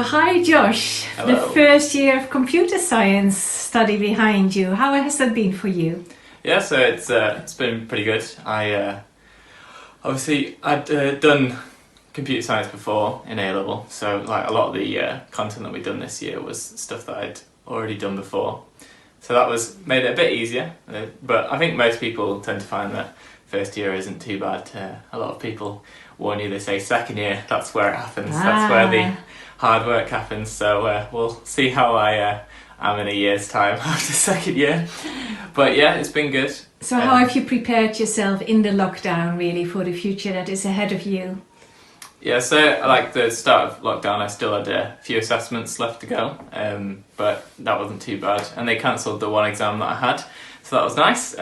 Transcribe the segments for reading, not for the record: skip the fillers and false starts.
hi Josh, Hello. the first year of computer science study behind you. How has that been for you? Yeah, so it's been pretty good. I'd done computer science before in A level, so like a lot of the content that we've done this year was stuff that I'd already done before. So that made it a bit easier. But I think most people tend to find that first year isn't too bad. A lot of people warn you. They say second year, that's where it happens. That's where the hard work happens. So we'll see how I am in a year's time after second year. But yeah, it's been good. So how have you prepared yourself in the lockdown really for the future that is ahead of you? Yeah, so like the start of lockdown, I still had a few assessments left to go, but that wasn't too bad. And they cancelled the one exam that I had, so that was nice,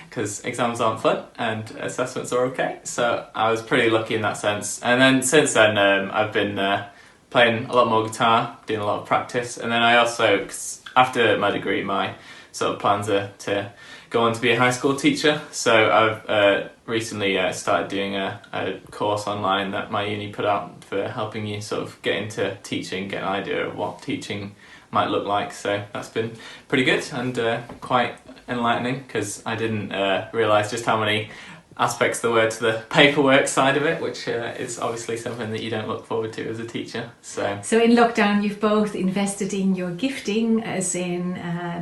because exams aren't fun and assessments are okay. So I was pretty lucky in that sense. And then since then, I've been playing a lot more guitar, doing a lot of practice. And then I also, 'cause after my degree, my sort of plans are to go on to be a high school teacher. So I've recently started doing a course online that my uni put out for helping you sort of get into teaching, get an idea of what teaching might look like. So that's been pretty good and quite enlightening, because I didn't realise just how many aspects there were to the paperwork side of it, which is obviously something that you don't look forward to as a teacher. So in lockdown you've both invested in your gifting, as in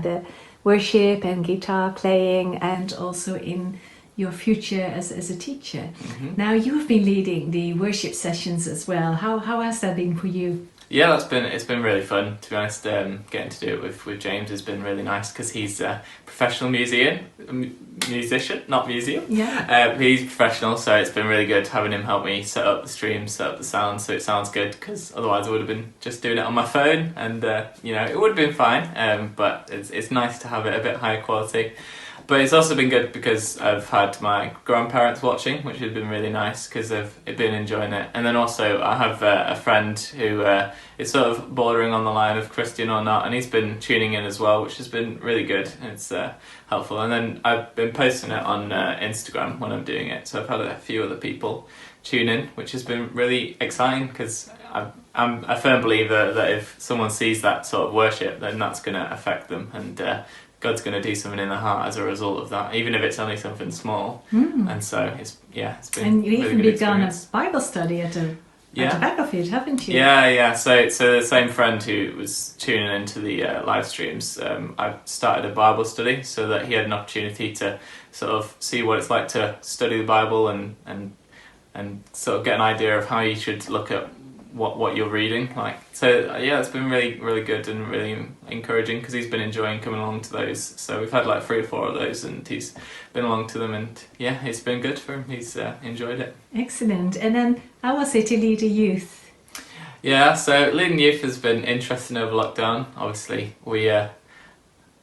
the worship and guitar playing, and also in your future as a teacher. Mm-hmm. Now you have been leading the worship sessions as well. How has that been for you? Yeah, it's been really fun, to be honest. Getting to do it with James has been really nice, because he's a professional musician, not museum. Yeah. He's professional, so it's been really good having him help me set up the stream, set up the sound, so it sounds good, because otherwise I would have been just doing it on my phone, and it would have been fine, but it's nice to have it a bit higher quality. But it's also been good because I've had my grandparents watching, which has been really nice, because they've been enjoying it. And then also I have a friend who is sort of bordering on the line of Christian or not, and he's been tuning in as well, which has been really good. It's helpful. And then I've been posting it on Instagram when I'm doing it, so I've had a few other people tune in, which has been really exciting, because I'm a firm believer that if someone sees that sort of worship, then that's going to affect them, and God's going to do something in their heart as a result of that, even if it's only something small. And so it's been. And you really even good begun a experience. Bible study at the back of it, haven't you? Yeah. So the same friend who was tuning into the live streams, I started a Bible study so that he had an opportunity to sort of see what it's like to study the Bible and sort of get an idea of how you should look at what you're reading. It's been really, really good and really encouraging, because he's been enjoying coming along to those. So we've had like 3 or 4 of those, and he's been along to them, and yeah, it's been good for him. He's enjoyed it. Excellent. And then how was it to lead a youth? Yeah, so leading youth has been interesting over lockdown. Obviously, we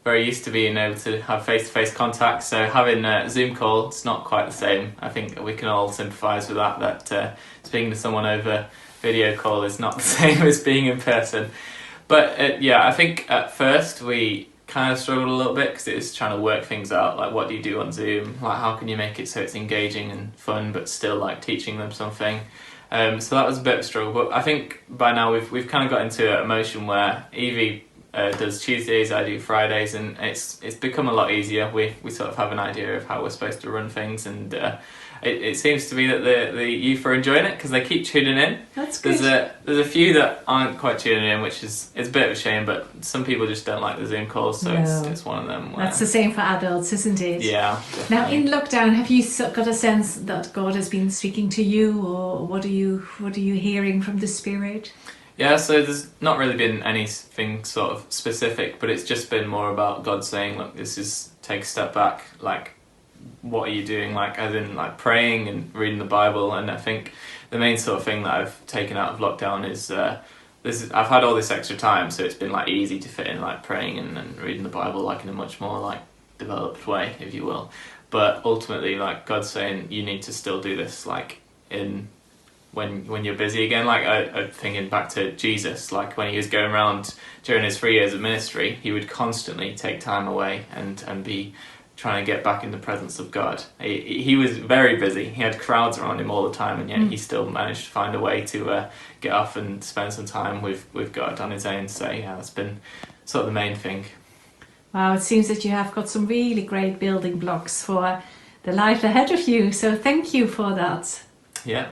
very used to being able to have face-to-face contact, so having a Zoom call, it's not quite the same. I think we can all sympathise with that speaking to someone over video call is not the same as being in person. But I think at first we kind of struggled a little bit, because it was trying to work things out, like what do you do on Zoom, like how can you make it so it's engaging and fun but still like teaching them something. So that was a bit of a struggle, but I think by now we've kind of got into a motion where Evie does Tuesdays, I do Fridays, and it's become a lot easier. We sort of have an idea of how we're supposed to run things, and it seems to be that the youth are enjoying it, because they keep tuning in. That's good. There's a few that aren't quite tuning in, which is a bit of a shame, but some people just don't like the Zoom calls, so it's one of them. That's the same for adults, isn't it? Yeah. Definitely. Now in lockdown, have you got a sense that God has been speaking to you, or what are you hearing from the Spirit? Yeah, so there's not really been anything sort of specific, but it's just been more about God saying, look, take a step back, like, what are you doing, like, as in, like, praying and reading the Bible. And I think the main sort of thing that I've taken out of lockdown is, I've had all this extra time, so it's been, like, easy to fit in, like, praying and reading the Bible, like, in a much more, like, developed way, if you will. But ultimately, like, God's saying, you need to still do this, like, when you're busy again. Like I'm thinking back to Jesus, like when he was going around during his 3 years of ministry, he would constantly take time away and be trying to get back in the presence of God. He was very busy. He had crowds around him all the time, and yet he still managed to find a way to get off and spend some time with God on his own. So yeah, that's been sort of the main thing. Wow, it seems that you have got some really great building blocks for the life ahead of you. So thank you for that. Yeah.